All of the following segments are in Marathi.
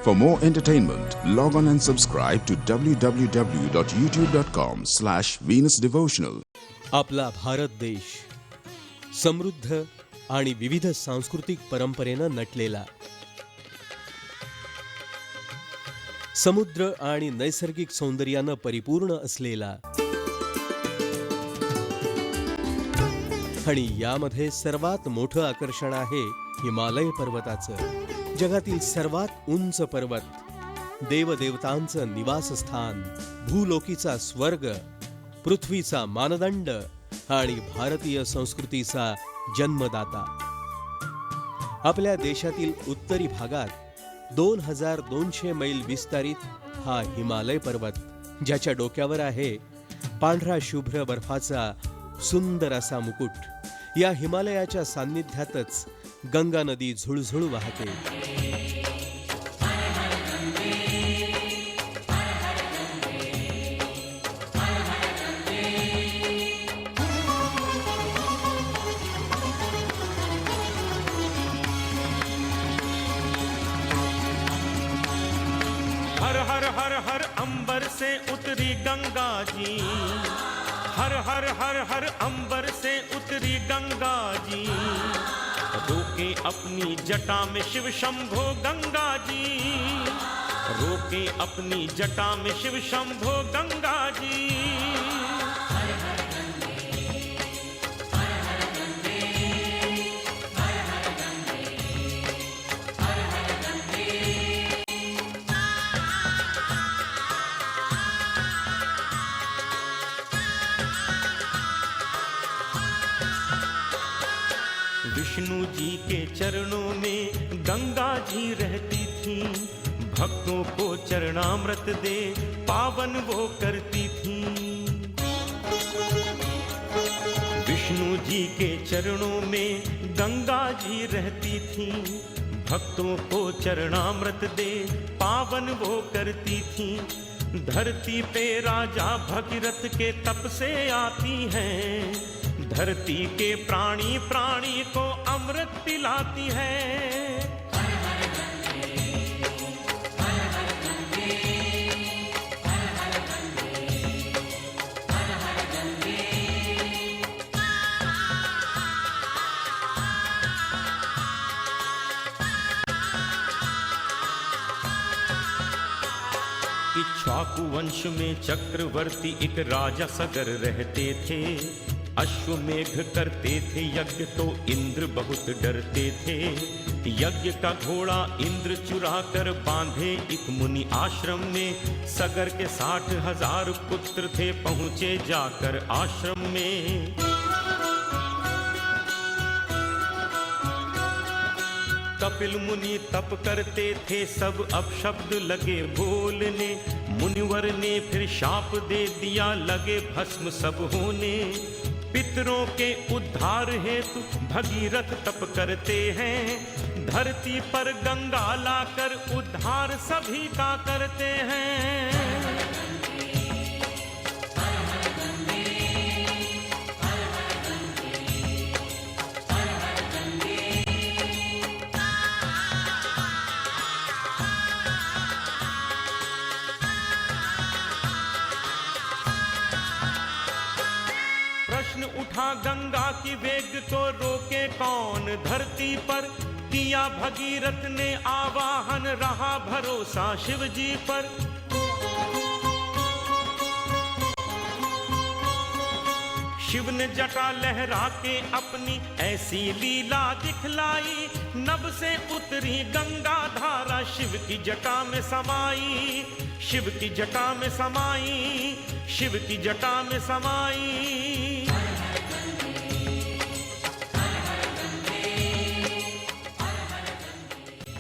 For more entertainment, log on and subscribe to www.youtube.com/venusdevotional. आपला भारत देश समृद्ध आणि विविध सांस्कृतिक परंपरेनं नटलेला, समुद्र आणि नैसर्गिक सौंदर्यानं परिपूर्ण असलेला आणि यामध्ये सर्वात मोठं आकर्षण आहे हिमालय पर्वताचं. जगातील सर्वात उंच पर्वत, देवदेवतांचं निवासस्थान, भूलोकीचा स्वर्ग, पृथ्वीचा मानदंड आणि भारतीय संस्कृतीचा जन्मदाता. आपल्या देशातील उत्तरी भागात 2200 मैल विस्तारित हा हिमालय पर्वत, ज्याच्या डोक्यावर आहे पांढरा शुभ्र बर्फाचा सुंदर असा मुकुट. या हिमालयाच्या सान्निध्यातच गंगा नदी झुळझुळ वाहते. हर हर हर हर अंबर से उतरी गंगा जी, हर हर हर हर अंबर से उतरी गंगा जी, रोके अपनी जटा में शिव शंभो गंगा जी, रोके अपनी जटा में शिव शंभो गंगा जी. विष्णु जी के चरणों में गंगा जी रहती थी, भक्तों को चरणामृत दे पावन वो करती थी. विष्णु जी के चरणों में गंगा जी रहती थी, भक्तों को चरणामृत दे पावन वो करती थी. धरती पे राजा भगीरथ के तप से आती हैं, धरती के प्राणी प्राणी को अमृत पिलाती है. इक्ष्वाकु वंश में चक्रवर्ती एक राजा सगर रहते थे. अश्वमेघ करते थे यज्ञ तो इंद्र बहुत डरते थे. यज्ञ का घोड़ा इंद्र चुरा कर बांधे एक मुनि आश्रम में. सगर के 60,000 पुत्र थे पहुंचे जाकर आश्रम में. कपिल मुनि तप करते थे सब अपशब्द लगे बोलने. मुनिवर ने फिर शाप दे दिया लगे भस्म सब होने. पितरों के उद्धार हेतु भगीरथ तप करते हैं, धरती पर गंगा लाकर उद्धार सभी का करते हैं. प्रश्न उठा गंगा की वेग को रोके कौन धरती पर. किया भगीरथ ने आवाहन रहा भरोसा शिव जी पर. शिव ने जटा लहरा के अपनी ऐसी लीला दिखलाई. नभ से उतरी गंगा धारा शिव की जटा में समाई, शिव की जटा में समाई, शिव की जटा में समाई.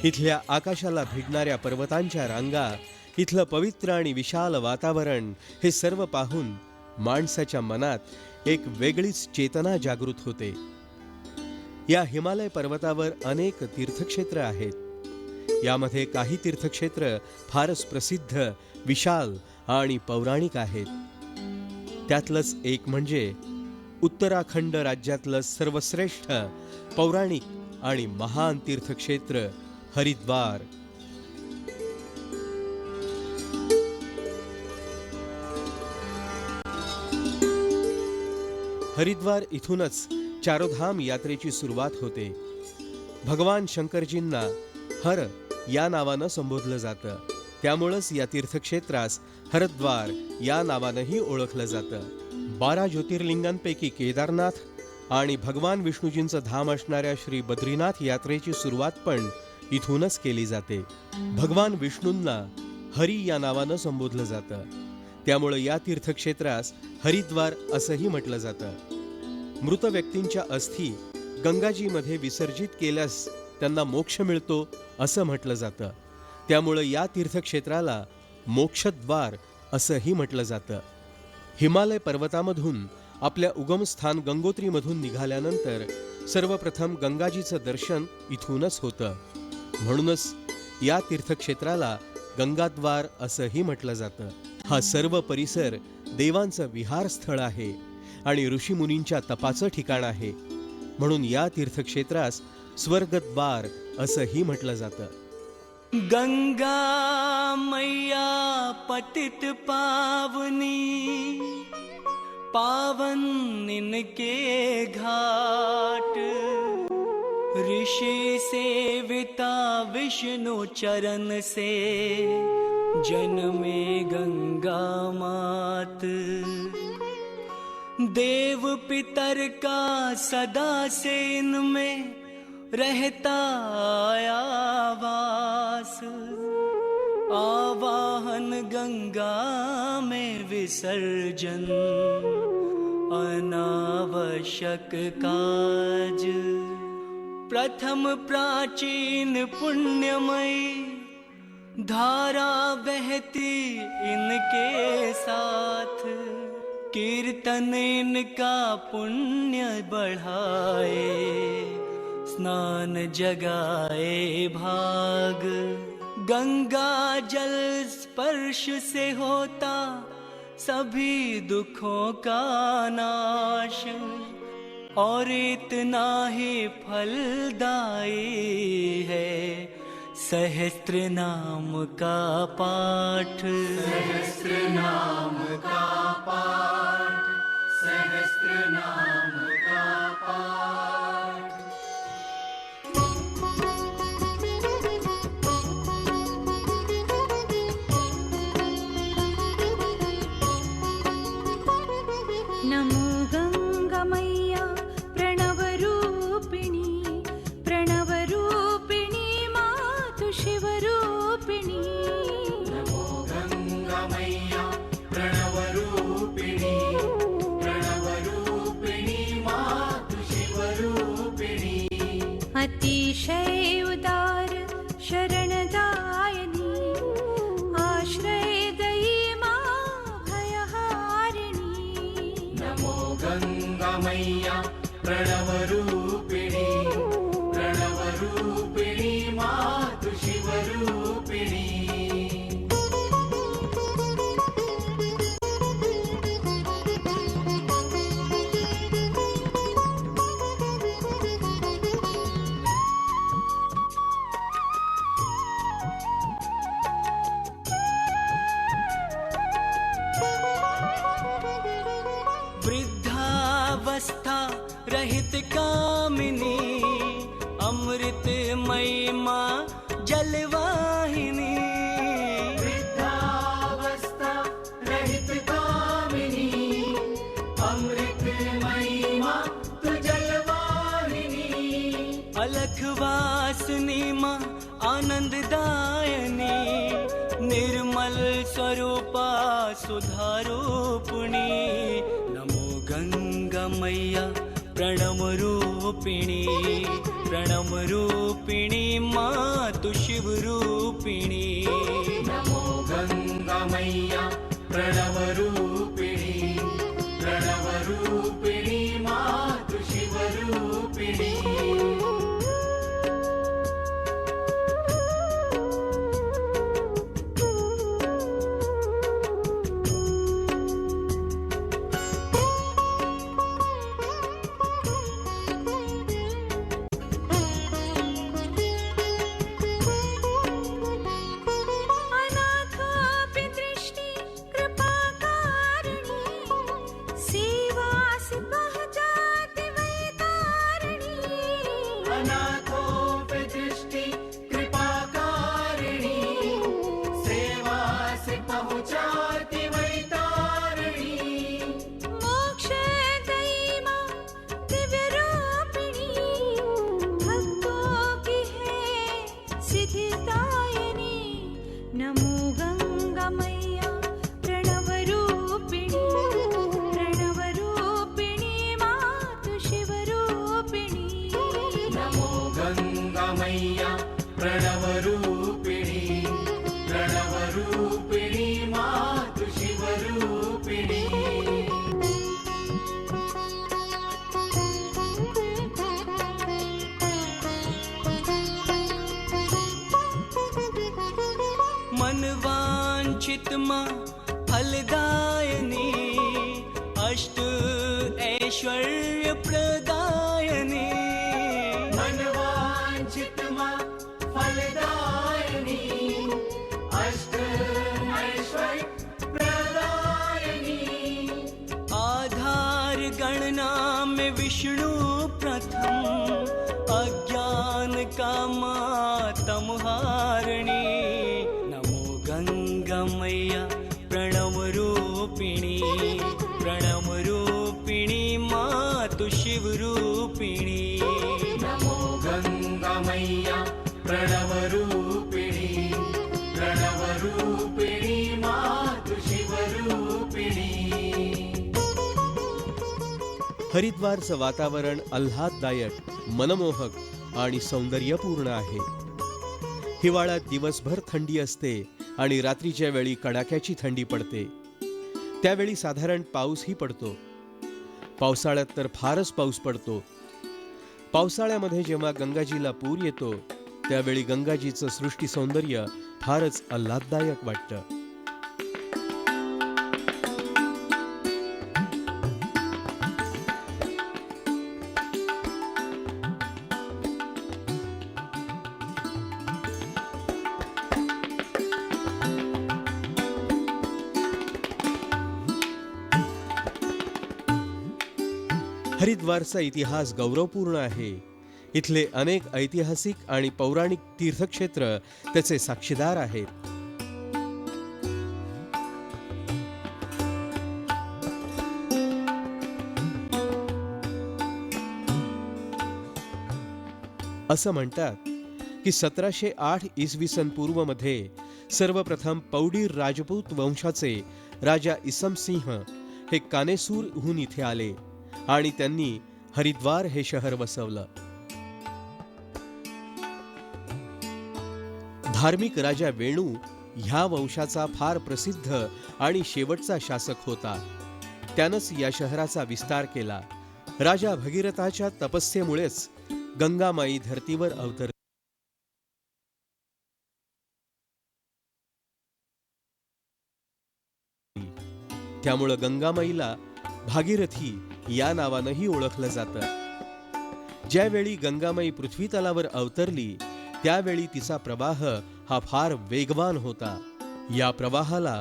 इथल्या आकाशाला भिडणाऱ्या पर्वतांच्या रांगा, इथलं पवित्र आणि विशाल वातावरण, हे सर्व पाहून माणसाच्या मनात एक वेगळीच चेतना जागृत होते. या हिमालय पर्वतावर अनेक तीर्थक्षेत्र आहेत. यामध्ये काही तीर्थक्षेत्र फारच प्रसिद्ध, विशाल आणि पौराणिक आहेत. त्यातलंच एक म्हणजे उत्तराखंड राज्यातलं सर्वश्रेष्ठ पौराणिक आणि महान तीर्थक्षेत्र हरिद्वार. हरिद्वार इथूनच चारोधाम यात्रेची सुरुवात होते. भगवान शंकरजींना हर या नावानं संबोधलं जातं. त्यामुळंच या तीर्थक्षेत्रास हरिद्वार या नावानंही ओळखलं जातं. 12 ज्योतिर्लिंगांपैकी केदारनाथ आणि भगवान विष्णूजींचं धाम असणाऱ्या श्री बद्रीनाथ यात्रेची सुरुवात पण इथूनच केली जाते. भगवान विष्णूंना हरी या नावानं संबोधलं जातं. त्यामुळं या तीर्थक्षेत्रास हरिद्वार असंही म्हटलं जातं. मृत व्यक्तींच्या अस्थी गंगाजीमध्ये विसर्जित केल्यास त्यांना मोक्ष मिळतो असं म्हटलं जातं. त्यामुळं या तीर्थक्षेत्राला मोक्षद्वार असंही म्हटलं जातं. हिमालय पर्वतामधून आपल्या उगमस्थान गंगोत्रीमधून निघाल्यानंतर सर्वप्रथम गंगाजीचं दर्शन इथूनच होतं. म्हणूनच या तीर्थक्षेत्राला गंगाद्वार असंही म्हटलं जातं. हा सर्व परिसर देवांचं विहारस्थळ आहे आणि ऋषीमुनींच्या तपाचं ठिकाण आहे. म्हणून या तीर्थक्षेत्रास स्वर्गद्वार असंही म्हटलं जातं. गंगा मैया पतित पावनी, पावन इनके घाट, ऋषि सेविता विष्णु चरण से, जन्मे गंगा मात। देव पितर का सदा से इनमें रहता आया वास, आवाहन गंगा में विसर्जन अनावश्यक काज। प्रथम प्राचीन पुण्यमयी धारा बहती इनके साथ, कीर्तन इनका पुण्य बढ़ाए, स्नान जगाए भाग। गंगा जल स्पर्श से होता सभी दुखों का नाश, और इतना ही फलदायी है सहस्त्र नाम का पाठ। सहस्त्र नाम का पाठ, सहस्त्र नाम का पाठ। नमो गंगा मैया प्रणव रूपिणी, प्रणव रूपिणी मातु शिव रूपिणी। नमो गंगा मैया प्रणव रूपिणी, प्रणव रूपिणी मातु शिव रूपिणी। अतिशय उदार शरणदायिनी, आश्रय दयी मां भयहारिणी। नमो गंगा मैया प्रणव रूपिणी, प्रणव रूपिणी मातु शिव रूपिणी। वृद्धावस्था रहित कामिनी, अमृतमयी मां जलवाहिनी। वृद्धावस्था रहित कामिनी, अमृतमयी मां तु जलवाहिनी। अलखवासिनी मां आनंददायिनी, निर्मल स्वरूपा सुधारूपिणी। नमो गंगा मैया प्रणव रूपिणी, प्रणव रूपिणी मातु शिव रूपिणी। नमो गंगा मैया प्रणव रूपिणी, प्रणव रूपिणी मातु शिव रूपिणी। अनाथोऽपि दृष्टि नमो गङ्गामय्या प्रणवरूपिणी प्रणवरूपिणी मातु शिवरूपिणी नमो गङ्गामय्या प्रणवरूपिणी प्रणवरूपिणी मातु शिवरूपिणी मनवांछित मा फलदायिनी अष्ट ऐश्वर्य प्रदायिनी मनवांछित मा फलदायिनी अष्ट ऐश्वर्य प्रदायिनी आधार गणना में विष्णु प्रथम अज्ञान का मातम हारिणी गङ्गामय्या प्रणवरूपिणी प्रणवरूपिणी मातु शिवरूपिणी नमो गङ्गामय्या प्रणवरूपिणी प्रणवरूपिणी मातु शिवरूपिणी हरिद्वारचं वातावरण आल्हाददायक, मनमोहक आणि सौंदर्यपूर्ण आहे. हिवाळ्यात दिवसभर थंडी असते आणि रात्रीच्या वेळी कडाक्याची थंडी पडते. त्यावेळी साधारण पाऊसही पडतो. पावसाळ्यात तर फारच पाऊस पडतो. पावसाळ्यामध्ये जेव्हा गंगाजीला पूर येतो त्यावेळी गंगाजीचं सृष्टी सौंदर्य फारच आल्हाददायक वाटतं. हरिद्वारचा इतिहास गौरवपूर्ण आहे. इथले अनेक ऐतिहासिक आणि पौराणिक तीर्थक्षेत्र त्याचे साक्षीदार आहेत. असं म्हणतात की 1708 इसवी सन पूर्व मध्ये सर्वप्रथम पौडी राजपूत वंशाचे राजा इसम सिंह हे कानेसूरहून इथे आले आणि त्यांनी हरिद्वार हे शहर वसवलं. धार्मिक राजा वेणू ह्या वंशाचा फार प्रसिद्ध आणि शेवटचा शासक होता. त्यानंच या शहराचा विस्तार केला. राजा भगीरथाच्या तपस्येमुळेच गंगामाई धर्तीवर अवतरली. त्यामुळं गंगामाईला भागीरथी या नावानंही ओळखलं जातं. ज्यावेळी गंगामाई पृथ्वी तलावर अवतरली त्यावेळी तिचा प्रवाह हा फार वेगवान होता. या प्रवाहाला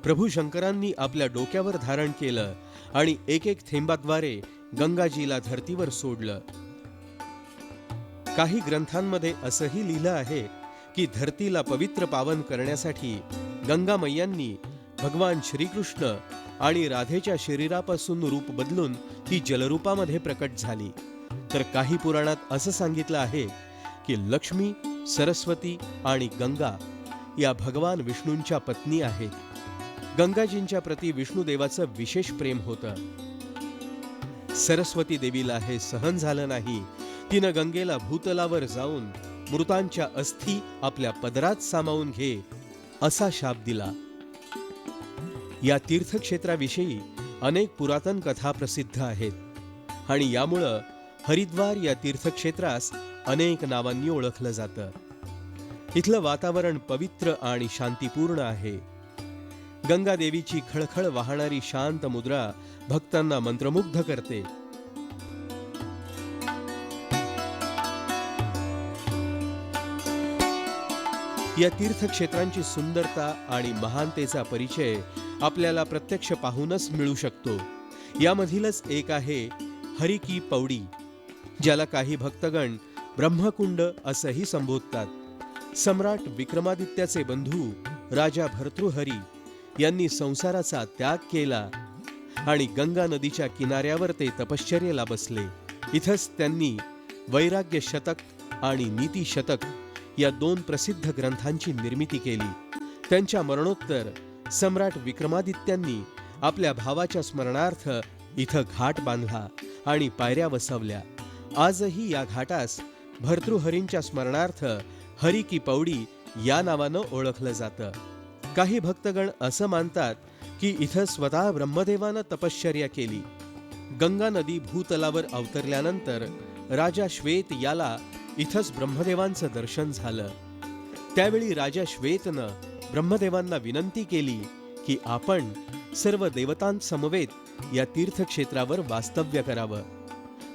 प्रभू शंकरांनी आपल्या डोक्यावर धारण केलं आणि एक एक थेंबाद्वारे गंगाजीला धर्तीवर सोडलं. काही ग्रंथांमध्ये असंही लिहिलं आहे की धरतीला पवित्र पावन करण्यासाठी गंगामय्यांनी भगवान श्रीकृष्ण आणि राधेच्या शरीरापासून रूप बदलून ती जलरूपामध्ये प्रकट झाली. तर काही पुराणात असं सांगितलं आहे की लक्ष्मी, सरस्वती आणि गंगा या भगवान विष्णूंच्या पत्नी आहेत. गंगाजींच्या प्रती विष्णुदेवाचं विशेष प्रेम होतं. सरस्वती देवीला हे सहन झालं नाही. तिनं गंगेला भूतलावर जाऊन मृतांच्या अस्थी आपल्या पदरात सामावून घे असा शाप दिला. या तीर्थक्षेत्राविषयी अनेक पुरातन कथा प्रसिद्ध आहेत आणि यामुळं हरिद्वार या तीर्थक्षेत्रास अनेक नावांनी ओळखलं जातं. इथलं वातावरण पवित्र आणि शांतीपूर्ण आहे. गंगा देवीची खळखळ वाहणारी शांत मुद्रा भक्तांना मंत्रमुग्ध करते. या तीर्थक्षेत्रांची सुंदरता आणि महानतेचा परिचय आपल्याला प्रत्यक्ष पाहूनच मिळू शकतो. यामधीलच एक आहे हरी की पौडी, ज्याला काही भक्तगण ब्रह्मकुंड असंही संबोधतात. सम्राट विक्रमादित्याचे बंधू राजा भर्तृहरी यांनी संसाराचा त्याग केला आणि गंगा नदीच्या किनाऱ्यावर ते तपश्चर्येला बसले. इथंच त्यांनी वैराग्य शतक आणि नीती शतक या दोन प्रसिद्ध ग्रंथांची निर्मिती केली. त्यांच्या मरणोत्तर सम्राट विक्रमादित्यांनी आपल्या भावाच्या स्मरणार्थ इथं घाट बांधला आणि पायऱ्या वसवल्या. आजही या घाटास भर्तृहरींच्या स्मरणार्थ हरी की पौडी या नावानं ओळखलं जातं. काही भक्तगण असं मानतात की इथं स्वतः ब्रह्मदेवानं तपश्चर्या केली. गंगा नदी भूतलावर अवतरल्यानंतर राजा श्वेत याला इथंच ब्रह्मदेवांचं दर्शन झालं. त्यावेळी राजा श्वेतनं ब्रह्मदेवांना विनंती केली की आपण सर्व देवतांसमवेत या तीर्थक्षेत्रावर वास्तव्य करावं.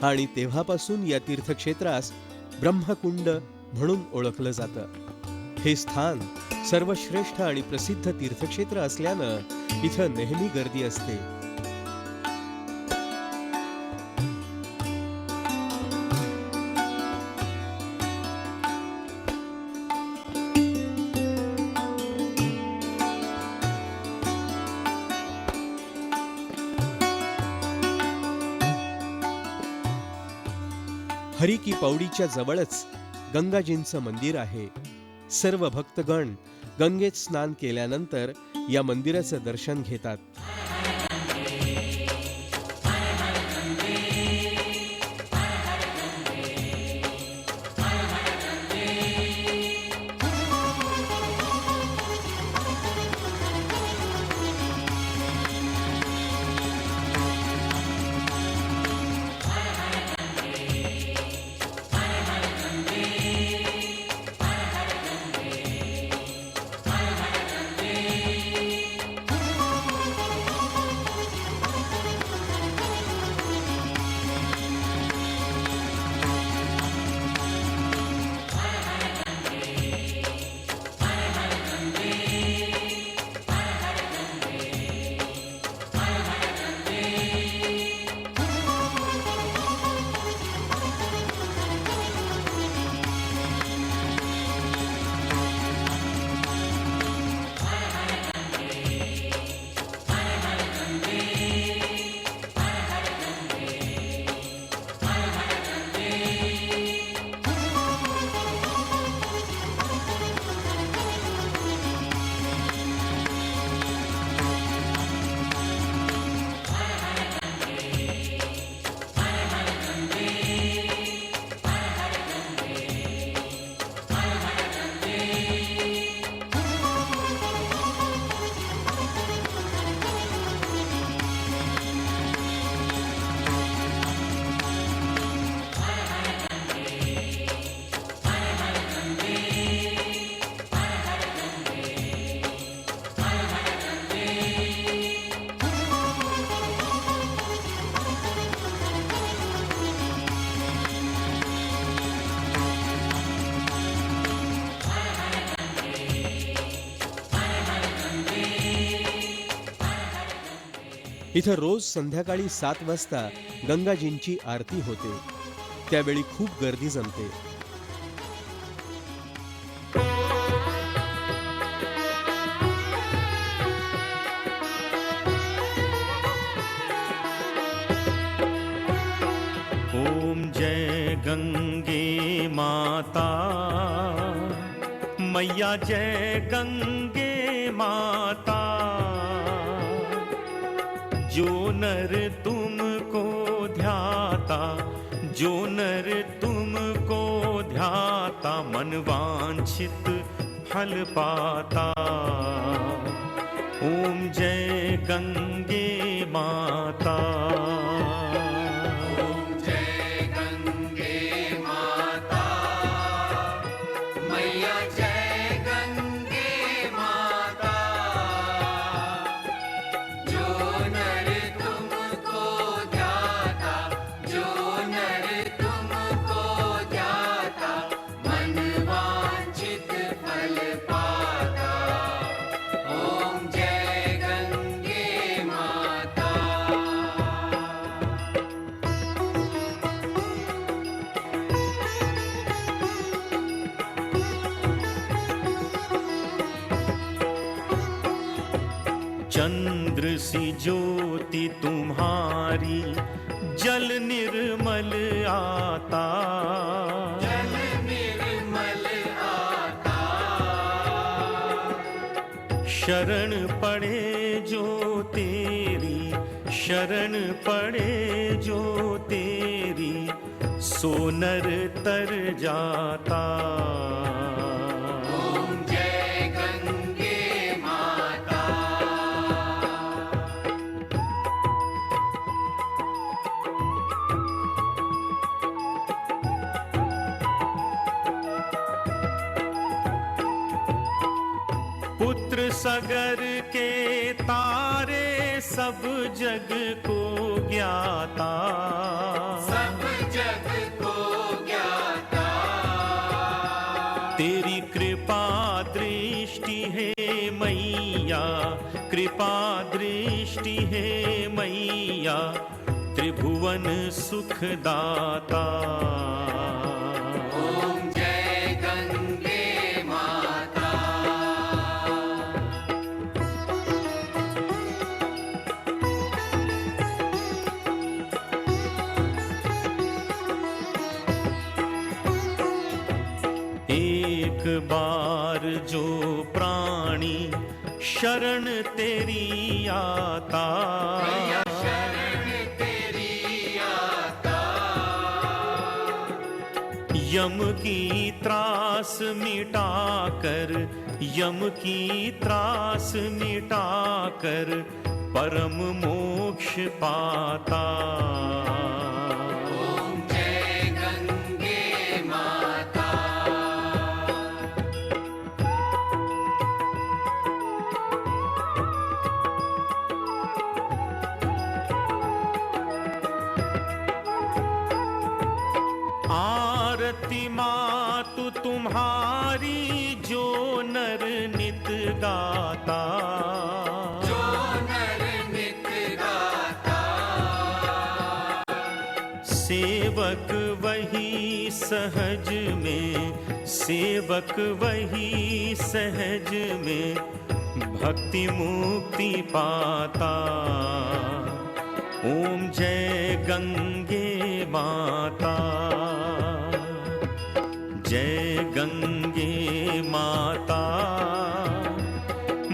आणि तेव्हापासून या तीर्थक्षेत्रास ब्रह्मकुंड म्हणून ओळखलं जातं. हे स्थान सर्वश्रेष्ठ आणि प्रसिद्ध तीर्थक्षेत्र असल्यानं इथं नेहमी गर्दी असते. हरी की पौडीच्या जवळच गंगाजींचं मंदिर आहे. सर्व भक्तगण गंगेत स्नान केल्यानंतर या मंदिराचं दर्शन घेतात. इथं रोज संध्याकाळी 7 वाजता गंगाजींची आरती होते. त्यावेळी खूप गर्दी जमते. ओम जय गंगे माता मैया, जय गंगे माता. जो नर तुमको ध्याता, जो नर तुमको ध्याता, मन वांछित फल पाता. ओम जय गंगे माता. चंद्र सी ज्योति तुम्हारी, जल निर्मल आता. जल निर्मल आता. शरण पड़े जो तेरी, शरण पड़े जो तेरी, सो नर तर जाता। ओम जय गंगे माता। पुत्र सगर के तारे सब जग को ज्ञाता, सब जग को ज्ञाता। तेरी कृपा दृष्टि है मैया, कृपा दृष्टि है मैया, त्रिभुवन सुखदाता। ओम जय गंगे माता। एक बार जो प्राणी शरण तेरी आता, मैया शरण तेरी आता। यम की त्रास मिटाकर, यम की त्रास मिटाकर, परम मोक्ष पाता। ओम जय गंगे माता। आरती मातु तुम्हारी जो नर नित गाता, जो नर नित गाता। सेवक वही सहज में, सेवक वही सहज में, भक्ति मुक्ति पाता। ओम जय गंगे माता, जय गंगे माता,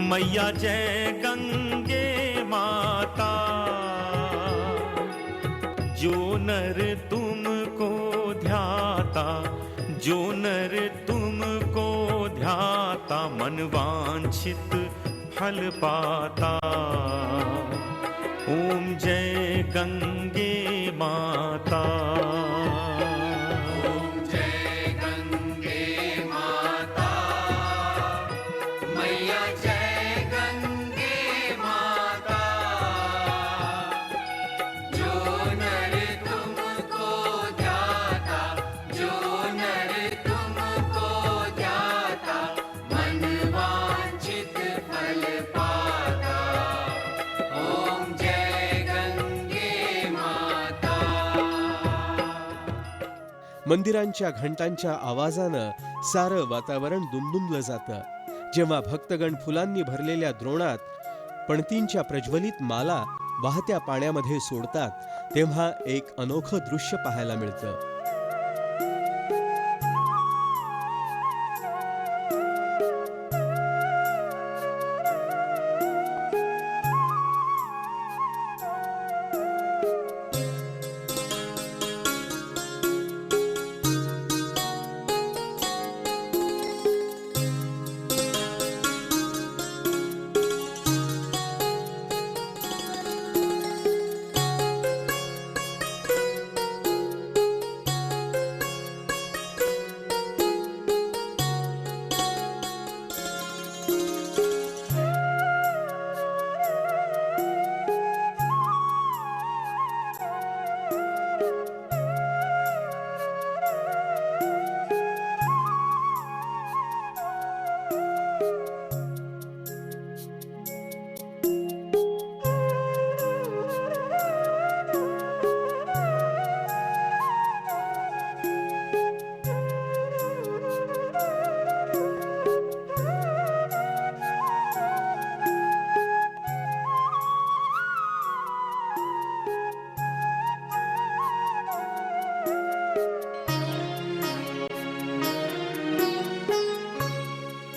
मैया जय गंगे माता। जो नर तुमको ध्याता, जो नर तुमको ध्याता, मन वांछित फल पाता। ओम जय गंगे माता। ओम जय गंगे माता। मैया जय गंगे माता। जो नर तुमको ध्याता, जो नर तुमको ध्याता, मन वांछित फल पाता। ओम जय गंगे माता। मंदिरांच्या घंटांच्या आवाजानं सारं वातावरण दुमदुमलं जातं. जेव्हा भक्तगण फुलांनी भरलेल्या द्रोणात पणतींच्या प्रज्वलित माला वाहत्या पाण्यामध्ये सोडतात, तेव्हा एक अनोखं दृश्य पाहायला मिळतं.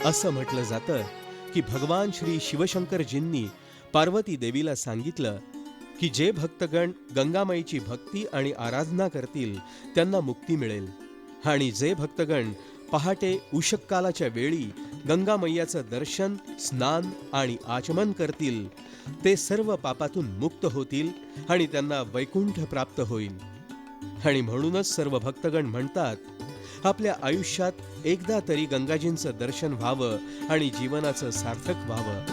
असं म्हटलं जातं की भगवान श्री शिवशंकरजींनी पार्वती देवीला सांगितलं की जे भक्तगण गंगामाईची भक्ती आणि आराधना करतील त्यांना मुक्ती मिळेल, आणि जे भक्तगण पहाटे उषक्कालाच्या वेळी गंगामय्याचं दर्शन, स्नान आणि आचमन करतील ते सर्व पापातून मुक्त होतील आणि त्यांना वैकुंठ प्राप्त होईल. आणि म्हणूनच सर्व भक्तगण म्हणतात आपल्या आयुष्यात एकदा तरी गंगाजींचं दर्शन व्हावं आणि जीवनाचं सार्थक व्हावं.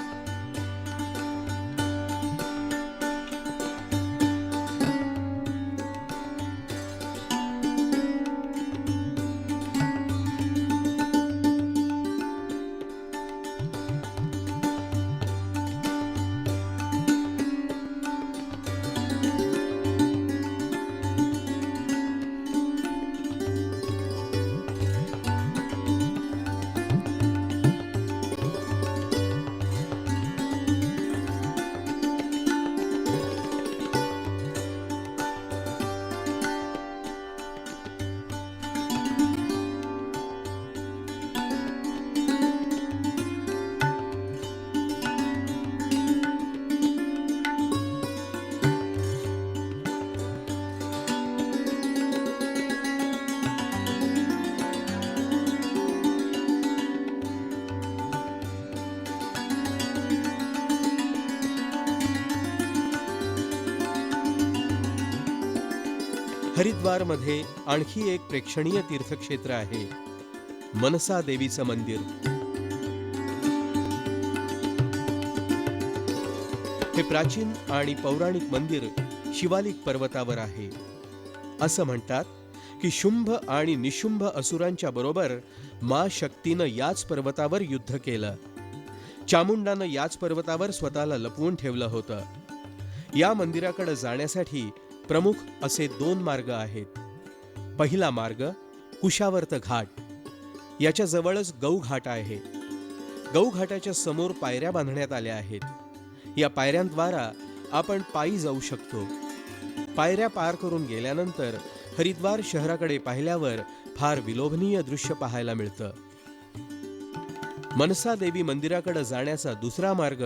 हरिद्वारमध्ये आणखी एक प्रेक्षणीय तीर्थक्षेत्र आहे, मनसा देवीचं मंदिर. हे प्राचीन आणि पौराणिक मंदिर शिवालिक पर्वतावर आहे. असं म्हणतात की शुंभ आणि निशुंभ असुरांच्या बरोबर मा शक्तीनं याच पर्वतावर युद्ध केलं. चामुंडानं याच पर्वतावर स्वतःला लपवून ठेवलं होतं. या मंदिराकडे जाण्यासाठी प्रमुख असे 2 मार्ग आहेत. पहिला मार्ग कुशावर्त घाट. याच्या जवळच गौघाट आहे. गौघाटाच्या समोर पायऱ्या बांधण्यात आल्या आहेत. या पायऱ्यांद्वारा आपण पायी जाऊ शकतो. पायऱ्या पार करून गेल्यानंतर हरिद्वार शहराकडे पाहिल्यावर फार विलोभनीय दृश्य पाहायला मिळतं. मनसा देवी मंदिराकडे जाण्याचा दुसरा मार्ग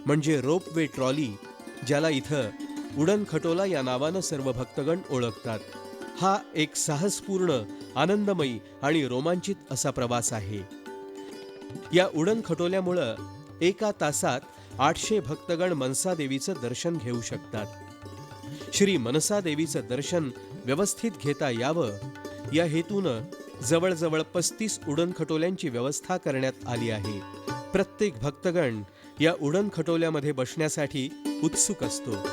म्हणजे रोपवे ट्रॉली, ज्याला इथं उडन खटोला या नावानं सर्व भक्तगण ओळखतात. हा एक साहसपूर्ण, आनंदमयी आणि रोमांचित असा प्रवास आहे. या उडन खटोल्यामुळं एका तासात 800 भक्तगण मनसा देवीचं दर्शन घेऊ शकतात. श्री मनसा देवीचं दर्शन व्यवस्थित घेता यावं या हेतूनं जवळजवळ 35 उडन खटोल्यांची व्यवस्था करण्यात आली आहे. प्रत्येक भक्तगण या उडन खटोल्यामध्ये बसण्यासाठी उत्सुक असतो.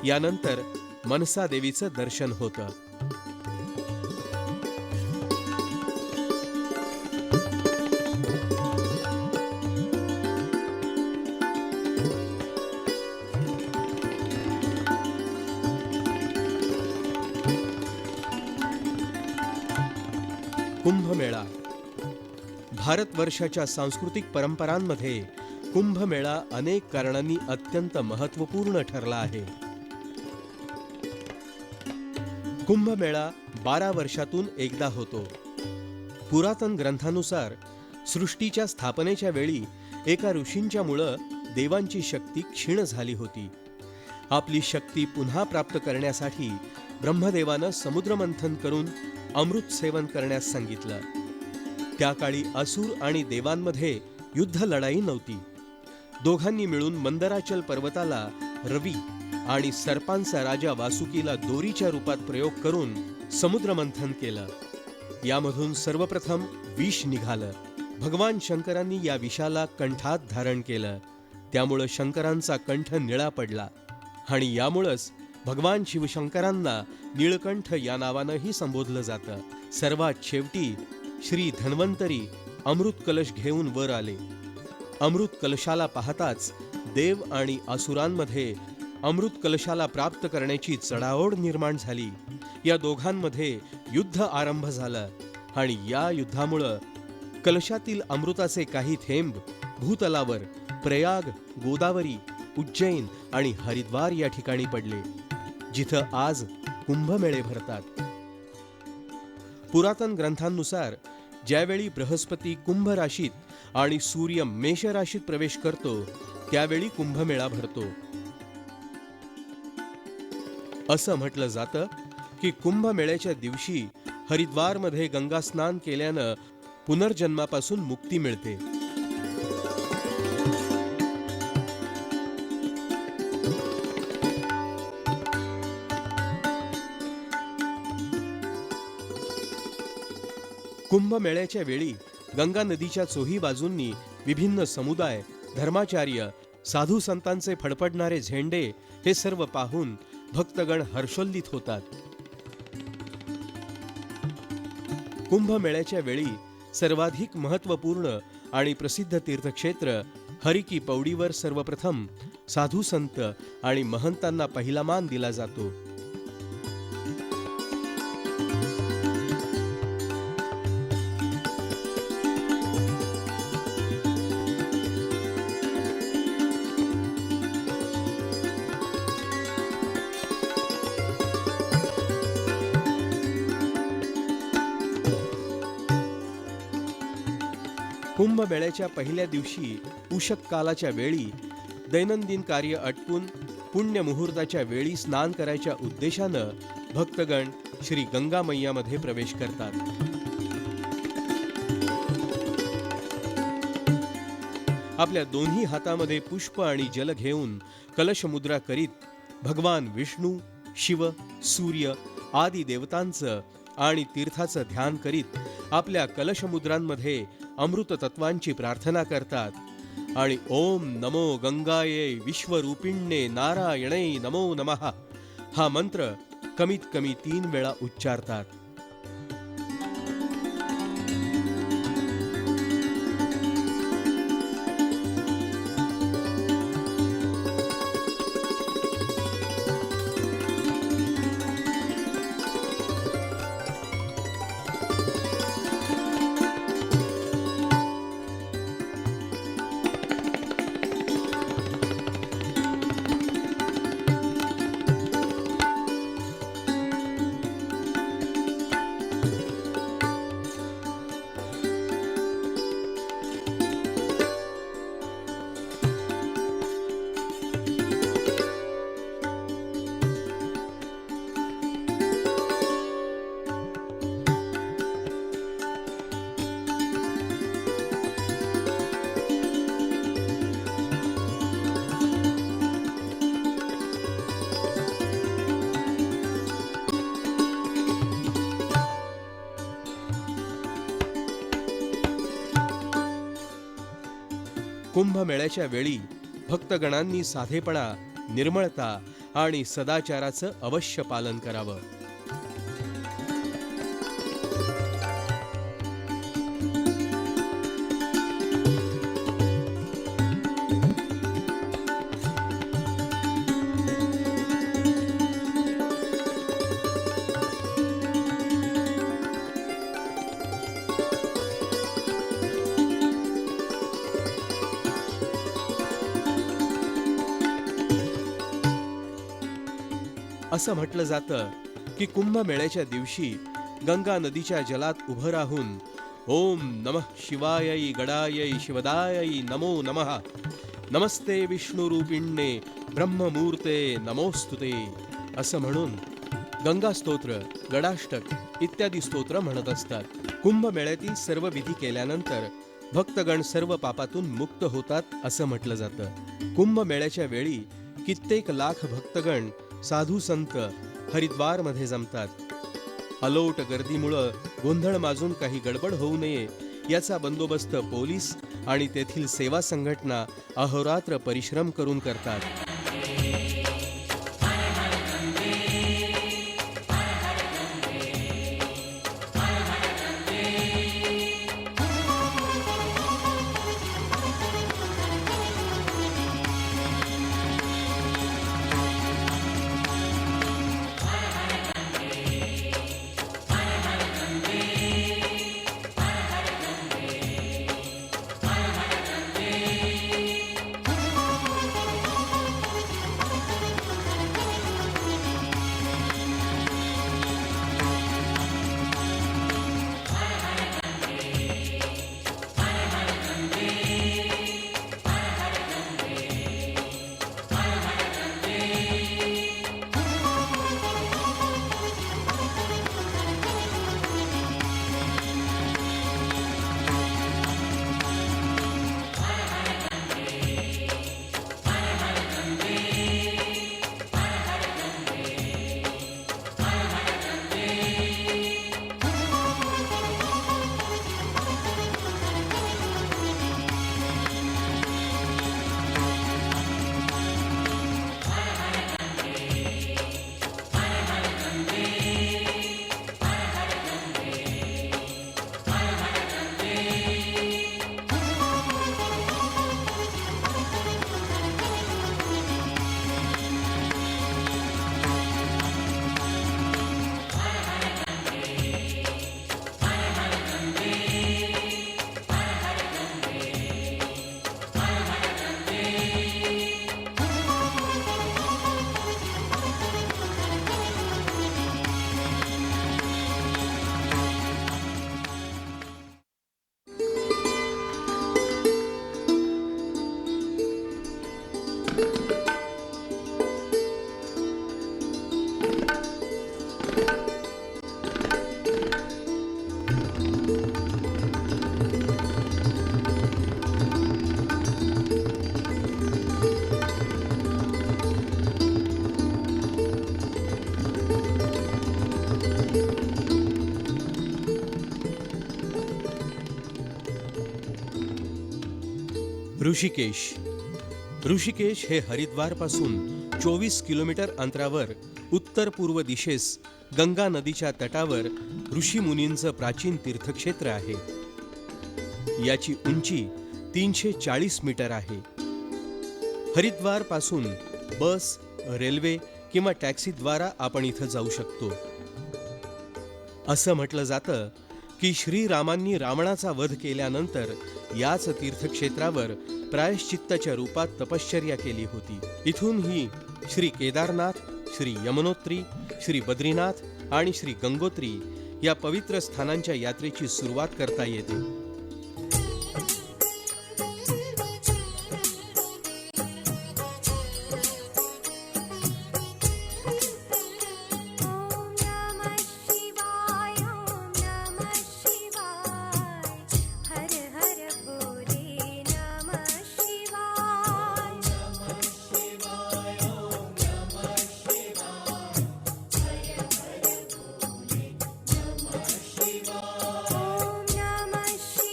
यानंतर मनसा देवीचं दर्शन होतं. कुंभमेळा. भारतवर्षाच्या सांस्कृतिक परंपरांमध्ये कुंभमेळा अनेक कारणांनी अत्यंत महत्त्वपूर्ण ठरला आहे. कुंभमेळा 12 वर्षातून एकदा होतो. पुरातन ग्रंथानुसार सृष्टीच्या स्थापनेच्या वेळी एका ऋषींच्या मुळे देवांची शक्ती क्षीण झाली होती. आपली शक्ती पुन्हा प्राप्त करण्यासाठी ब्रह्मदेवानं समुद्रमंथन करून अमृत सेवन करण्यास सांगितलं. त्या काळी असुर आणि देवांमध्ये युद्ध लढाई नव्हती. दोघांनी मिळून मंदराचल पर्वताला रवी आणि सर्पांचा राजा वासुकीला दोरीच्या रूपात प्रयोग करून समुद्रमंथन केलं. यामधून सर्वप्रथम विष निघालं. भगवान शंकरांनी या विषाला कंठात धारण केलं. त्यामुळं शंकरांचा कंठ निळा पडला आणि यामुळंच भगवान शिवशंकरांना निळकंठ या नावानंही संबोधलं जातं. सर्वात शेवटी श्री धन्वंतरी अमृत कलश घेऊन वर आले. अमृत कलशाला पाहताच देव आणि असुरांमध्ये अमृत कलशाला प्राप्त करण्याची चढाओढ निर्माण झाली. या दोघांमध्ये युद्ध आरंभ झालं आणि या युद्धामुळं कलशातील अमृताचे काही थेंब भूतलावर प्रयाग, गोदावरी, उज्जैन आणि हरिद्वार या ठिकाणी पडले, जिथं आज कुंभमेळे भरतात. पुरातन ग्रंथांनुसार ज्यावेळी बृहस्पती कुंभ राशीत आणि सूर्य मेष राशीत प्रवेश करतो त्यावेळी कुंभमेळा भरतो. असं म्हटलं जातं की कुंभमेळ्याच्या दिवशी हरिद्वारमध्ये गंगा स्नान केल्यानं पुनर्जन्मापासून मुक्ती मिळते. कुंभमेळ्याच्या वेळी गंगा नदीच्या चोही बाजूंनी विभिन्न समुदाय, धर्माचार्य, साधू संतांचे फडफडणारे झेंडे हे सर्व पाहून भक्तगण हर्षोल्लित होतात. कुंभमेळ्याच्या वेळी सर्वाधिक महत्त्वपूर्ण आणि प्रसिद्ध तीर्थक्षेत्र हरि की पौडीवर सर्वप्रथम साधू संत आणि महंतांना पहिला मान दिला जातो. कुंभमेळ्याच्या पहिल्या दिवशी उषक कालाच्या वेळी दैनंदिन कार्य आटपून पुण्य मुहूर्ताच्या वेळी स्नान करायच्या उद्देशानं भक्तगण श्री गंगा मैयामध्ये प्रवेश करतात. आपल्या दोन्ही हातामध्ये पुष्प आणि जल घेऊन कलश मुद्रा करीत भगवान विष्णू, शिव, सूर्य आदी देवतांचं आणि तीर्थाचं ध्यान करीत आपल्या कलशमुद्रांमध्ये अमृत तत्वांची प्रार्थना करतात आणि ओम नमो गंगाये विश्वरूपिण्ये नारायणे नमो नमः हा मंत्र कमीत कमी 3 वेळा उच्चारतात. कुंभमेळ्याच्या वेळी भक्तगणांनी साधेपणा, निर्मळता आणि सदाचाराचं अवश्य पालन करावं. असं म्हटलं जातं की कुंभमेळ्याच्या दिवशी गंगा नदीच्या जलात उभं राहून ओम नमः शिवायै गडायै शिवदायै नमो नमः नमस्ते विष्णुरूपिण्ये ब्रह्ममूर्ते नमोस्तुते असं म्हणून गंगा स्तोत्र, गडाष्टक इत्यादी स्तोत्र म्हणत असतात. कुंभमेळ्यातील सर्व विधी केल्यानंतर भक्तगण सर्व पापातून मुक्त होतात असं म्हटलं जातं. कुंभमेळ्याच्या वेळी कित्येक लाख भक्तगण साधू संत हरिद्वारमध्ये जमतात. अलोट गर्दीमुळं गोंधळ माजून काही गडबड होऊ नये याचा बंदोबस्त पोलीस आणि तेथील सेवा संघटना अहोरात्र परिश्रम करून करतात. ऋषिकेश हे हरिद्वारपासून 24 किलोमीटर अंतरावर उत्तर पूर्व दिशेस गंगा नदीच्या तटावर ऋषी मुनींचं प्राचीन तीर्थक्षेत्र आहे. याची उंची 340 मीटर आहे. हरिद्वार पासून बस, रेल्वे किंवा टॅक्सीद्वारा आपण इथं जाऊ शकतो. असं म्हटलं जातं की श्रीरामांनी रावणाचा वध केल्यानंतर याच तीर्थक्षेत्रावर प्रायश्चित्ताच्या रूपात तपश्चर्या केली होती. इथून ही श्री केदारनाथ, श्री यमुनोत्री, श्री बद्रीनाथ आणि श्री गंगोत्री या पवित्र स्थानांच्या यात्रेची सुरुवात करता येते. Om Namah Shivaya.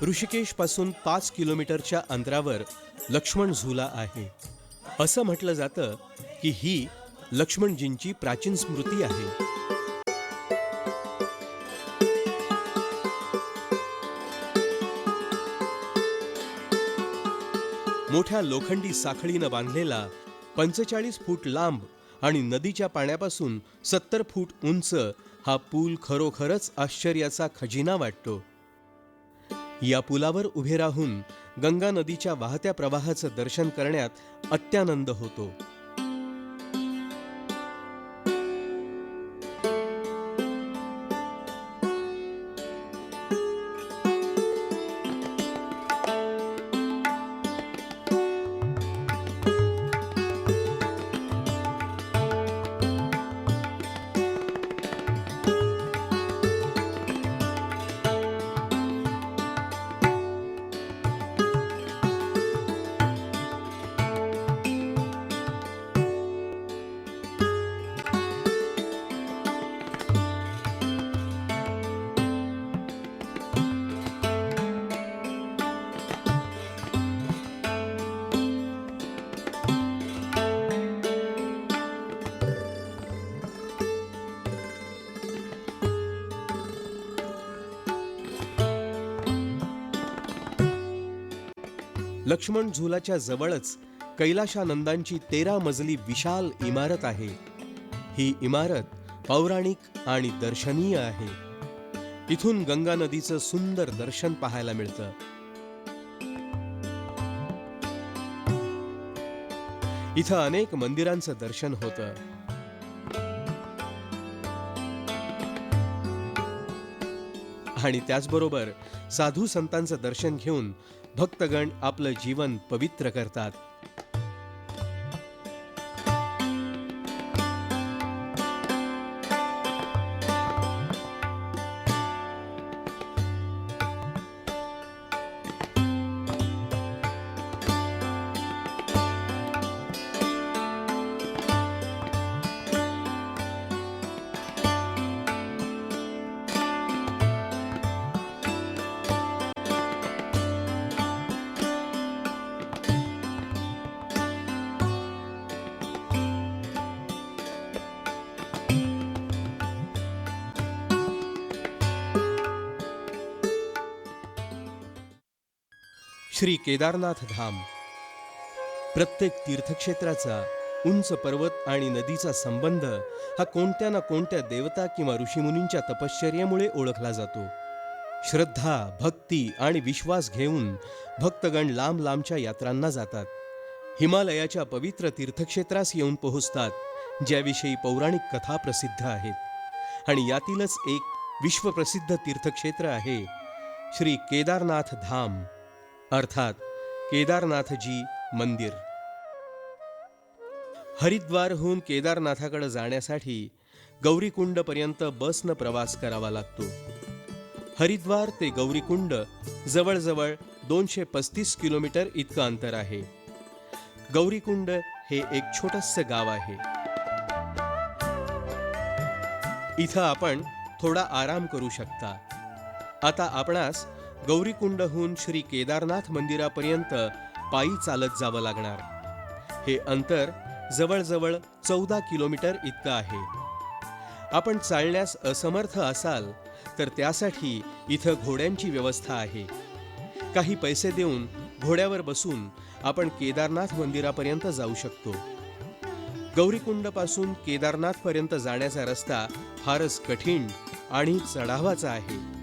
ऋषिकेश पासून 5 किलोमीटरच्या अंतरावर लक्ष्मण झुला आहे. असं म्हटलं जातं की ही लक्ष्मणजींची प्राचीन स्मृती आहे. मोठ्या लोखंडी साखळीनं बांधलेला 45 फूट लांब आणि नदीच्या पाण्यापासून 70 फूट उंच हा पूल खरोखरच आश्चर्याचा खजिना वाटतो. या पुलावर उभे राहून गंगा नदीच्या वाहत्या प्रवाहाचं दर्शन करण्यात अत्यानंद होतो. लक्ष्मण झुलाच्या जवळच कैलाशानंदांची 13 मजली विशाल इमारत आहे. ही इमारत पौराणिक आणि दर्शनीय आहे. इथून गंगा नदीचं सुंदर दर्शन पाहायला मिळतं. इथं अनेक मंदिरांचं दर्शन होतं. आणि त्याचबरोबर साधू संतांचं दर्शन घेऊन भक्तगण आपलं जीवन पवित्र करतात. श्री केदारनाथ धाम. प्रत्येक तीर्थक्षेत्राचा उंच पर्वत आणि नदीचा संबंध हा कोणत्या ना कोणत्या देवता किंवा ऋषीमुनींच्या तपश्चर्येमुळे ओळखला जातो. श्रद्धा, भक्ती आणि विश्वास घेऊन भक्तगण लांब लांबच्या यात्रांना जातात. हिमालयाच्या पवित्र तीर्थक्षेत्रास येऊन पोहोचतात, ज्याविषयी पौराणिक कथा प्रसिद्ध आहेत. आणि यातीलच एक विश्वप्रसिद्ध तीर्थक्षेत्र आहे श्री केदारनाथ धाम, अर्थात केदारनाथजी मंदिर. हरिद्वारहून केदारनाथाकडे जाण्यासाठी गौरीकुंड पर्यंत बसनं प्रवास करावा लागतो. हरिद्वार ते गौरीकुंड जवळजवळ 235 किलोमीटर इतकं अंतर आहे. गौरीकुंड हे एक छोटंसं गाव आहे. इथं आपण थोडा आराम करू शकता. आता आपणास गौरीकुंडहून श्री केदारनाथ मंदिरापर्यंत पायी चालत जावं लागणार. हे अंतर जवळजवळ 14 किलोमीटर इतकं आहे. आपण चालण्यास असमर्थ असाल तर त्यासाठी इथं घोड्यांची व्यवस्था आहे. काही पैसे देऊन घोड्यावर बसून आपण केदारनाथ मंदिरापर्यंत जाऊ शकतो. गौरीकुंडपासून केदारनाथपर्यंत जाण्याचा रस्ता फारच कठीण आणि चढावाचा आहे.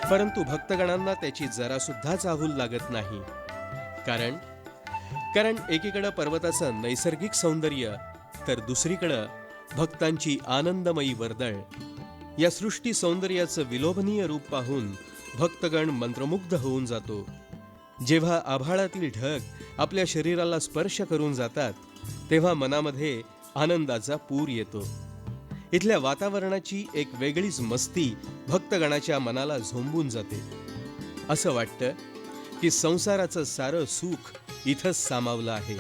परंतु भक्तगणांना त्याची जरा सुद्धा चाहूल लागत नाही. कारण एकीकडे पर्वताचं नैसर्गिक सौंदर्य तर दुसरीकडं भक्तांची आनंदमयी वर्दळ. या सृष्टी सौंदर्याचं विलोभनीय रूप पाहून भक्तगण मंत्रमुग्ध होऊन जातो. जेव्हा आभाळातील ढग आपल्या शरीराला स्पर्श करून जातात तेव्हा मनामध्ये आनंदाचा पूर येतो. इथल्या वातावरणाची एक वेगळीच मस्ती भक्तगणाच्या मनाला झोंबून जाते. असं वाटतं की संसाराचं सारं सुख इथंच सामावलं आहे.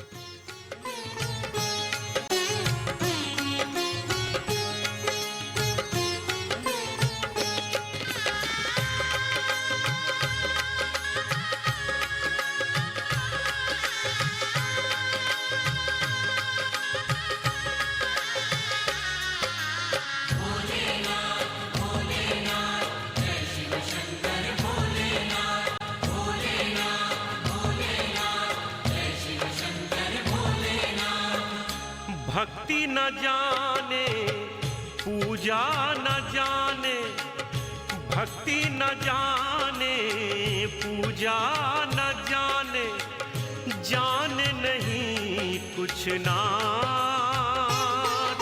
भक्ति न जाने पूजा न जाने, भक्ति न जाने पूजा न जाने, जाने नहीं कुछ नाथ।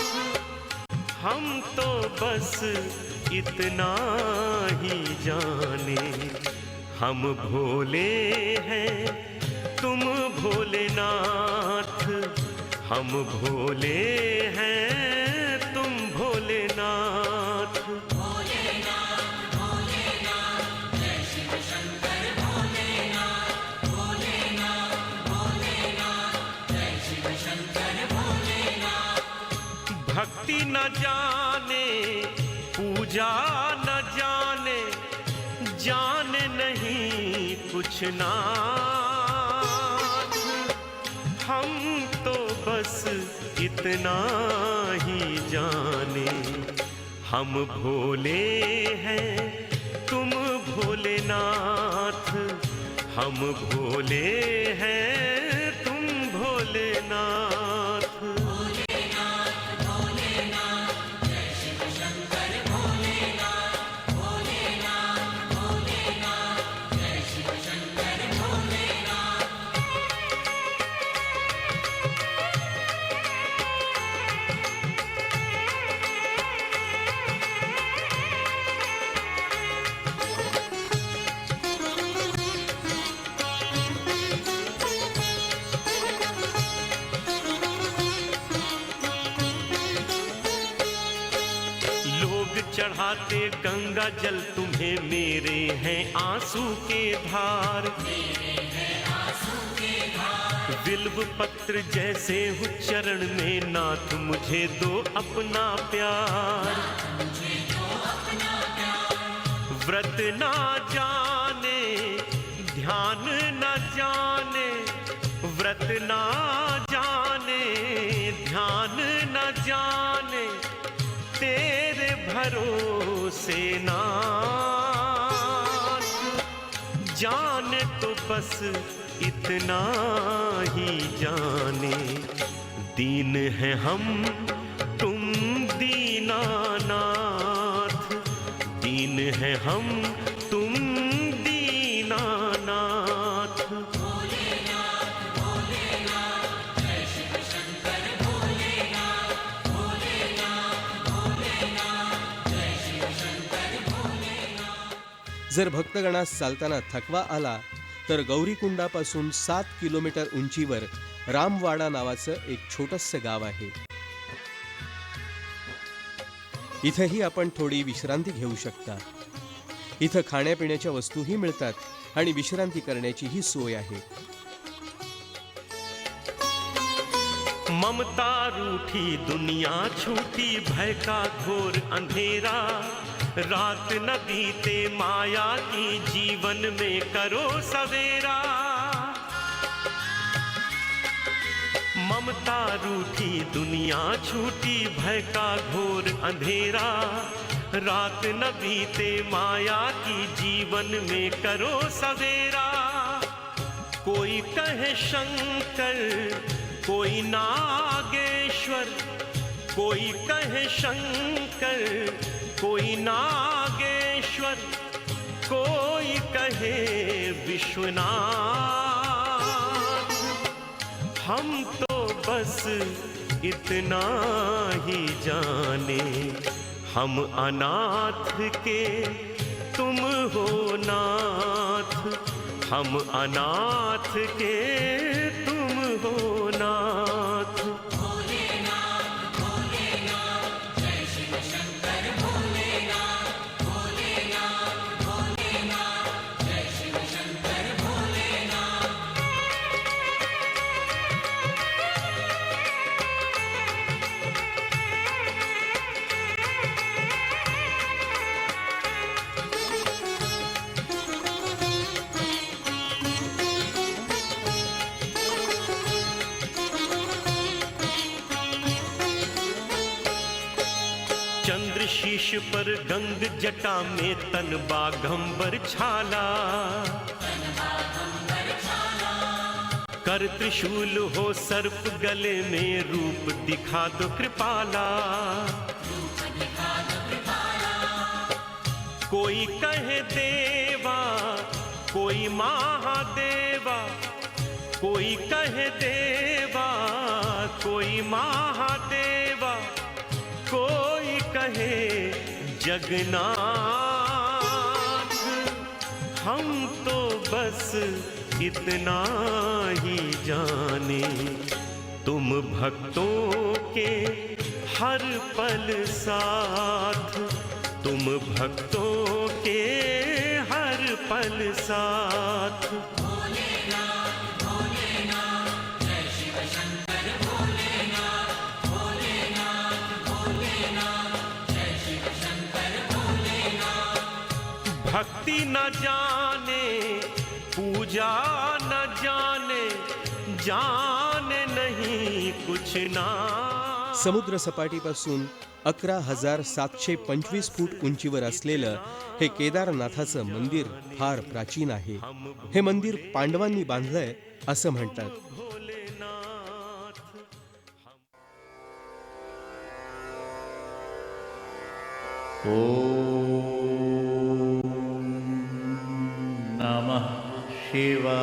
हम तो बस इतना ही जाने, हम भोले हैं तुम भोलेनाथ, हम भोले हैं तुम भोलेनाथ। भक्ति न जाने पूजा न जाने, जाने नहीं कुछ नाथ। हम तो बस इतना ही जाने, हम भोले हैं तुम भोलेनाथ, हम भोले हैं तुम भोलेनाथ। चढ़ाते गंगा जल तुम्हें, मेरे हैं आंसू के धार। बिल्व पत्र जैसे हूँ चरण में, नाथ मुझे दो अपना प्यार। व्रत ना जाने ध्यान न जाने, व्रत ना जाने ध्यान न जाने, तेरे भरोसे नाथ। जाने तो बस इतना ही जाने, दीन है हम तुम दीनानाथ, दीन है हम तुम दीनानाथ। जर भक्तगणास चालताना थकवा आला तर गौरीकुंडापासून 7 किलोमीटर उंचीवर रामवाडा नावाचं एक छोटंसं गाव आहे. इथंही आपण थोडी विश्रांती घेऊ शकता. इथं खाण्यापिण्याच्या वस्तूही मिळतात आणि विश्रांती करण्याचीही सोय आहे. ममता रूठी दुनिया छूटी, भय का घोर अंधेरा, रात न बीते माया की जीवन में करो सवेरा। ममता रूठी दुनिया छूटी, भय का घोर अंधेरा, रात न बीते माया की जीवन में करो सवेरा। कोई कहे शंकर कोई नागेश्वर, कोई कहे शंकर कोई नागेश्वर, कोई कहे विश्वनाथ। हम तो बस इतना ही जाने, हम अनाथ के तुम हो नाथ, हम अनाथ के तुम हो नाथ। शीश पर गंग जटा में तन बाघंबर छाला, कर त्रिशूल हो सर्प गले में रूप दिखा दो कृपाला। कोई कहे देवा कोई महादेवा, कोई कहे देवा कोई महादेवा, कोई कहे जगन्नाथ। हम तो बस इतना ही जाने, तुम भक्तों के हर पल साथ, तुम भक्तों के हर पल साथ। भक्ति न जाने पूजा न जाने, जाने नहीं कुछ ना। समुद्र सपाटीपासून 11,725 फूट उंचीवर असलेलं हे केदारनाथाचं मंदिर फार प्राचीन आहे. हे मंदिर पांडवांनी बांधलंय असं म्हणतात. नमः शिवाय।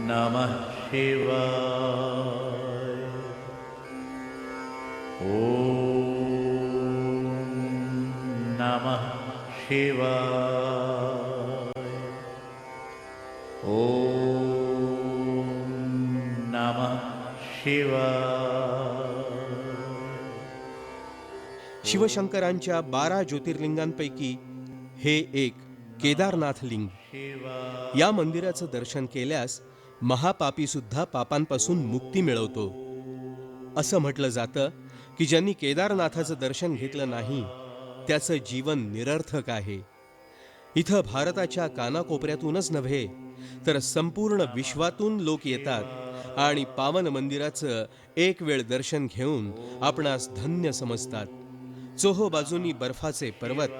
नमः शिवाय। नमः शिवाय। नमः शिवाय। शिवशंकरांच्या 12 ज्योतिर्लिंगांपैकी हे एक केदारनाथ लिंग. या मंदिराचं दर्शन केल्यास महापापी सुद्धा पापांपासून मुक्ती मिळवतो. असं म्हटलं जातं की ज्यांनी केदारनाथाचं दर्शन घेतलं नाही त्याचं जीवन निरर्थक आहे. इथं भारताच्या कानाकोपऱ्यातूनच नव्हे तर संपूर्ण विश्वातून लोक येतात आणि पावन मंदिराचं एक वेळ दर्शन घेऊन आपणास धन्य समजतात. चोहो बाजूनी बर्फाचे पर्वत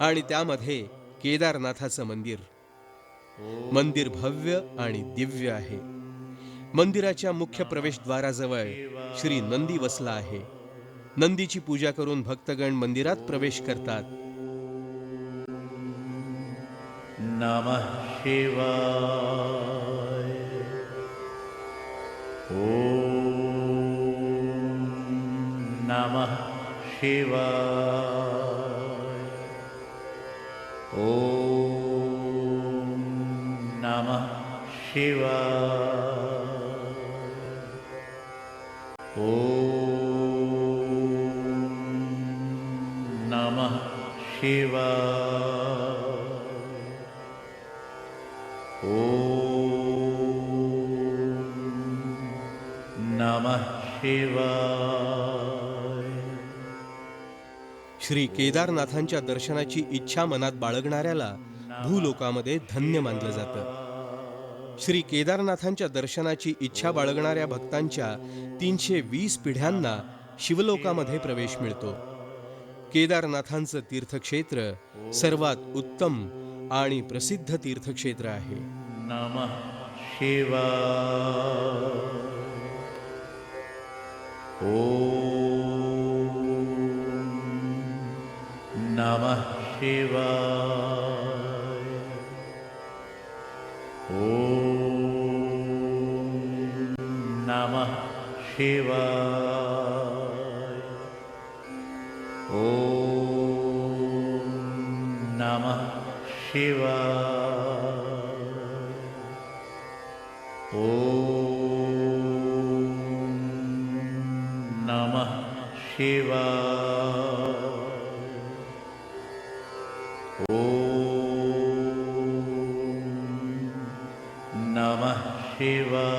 आणि त्यामध्ये केदारनाथाचं मंदिर. मंदिर भव्य आणि दिव्य आहे. मंदिराच्या मुख्य प्रवेशद्वाराजवळ श्री नंदी वसला आहे. नंदीची पूजा करून भक्तगण मंदिरात प्रवेश करतात. नमः शिवाय। नमः शिवाय। नमः शिवाय। नमः शिवाय। नमः शिवाय। श्री केदारनाथांच्या दर्शनाची इच्छा मनात बाळगणाऱ्याला भूलोकामध्ये धन्य मानलं जातं. श्री केदारनाथांच्या दर्शनाची इच्छा बाळगणाऱ्या भक्तांच्या 320 पिढ्यांना शिवलोकामध्ये प्रवेश मिळतो. केदारनाथांचं तीर्थक्षेत्र सर्वात उत्तम आणि प्रसिद्ध तीर्थक्षेत्र आहे. नमः शिवाय। नमः शिवाय। नमः शिवाय। नमः शिवाय। नमः शिवाय। नमः शिवाय।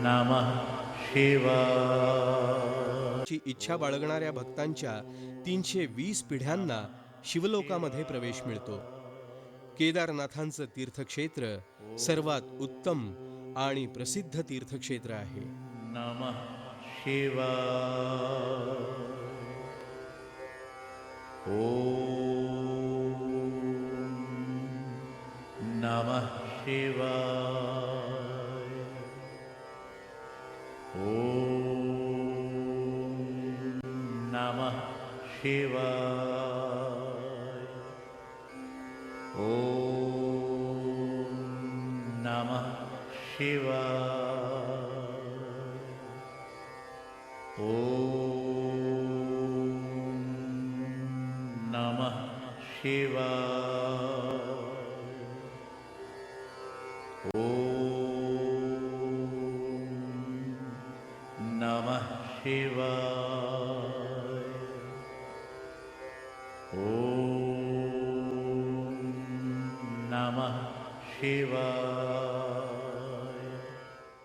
नमः शिवाय। ची इच्छा बाळगणाऱ्या भक्तांच्या 320 पिढ्यांना शिवलोकामध्ये प्रवेश मिळतो. केदारनाथांचं तीर्थक्षेत्र सर्वात उत्तम आणि प्रसिद्ध तीर्थक्षेत्र आहे. नमः शिवाय. ॐ नमः शिवाय. ॐ नमः शिवाय. ॐ नमः शिवाय. ॐ नमः शिवाय. ॐ नमः शिवाय.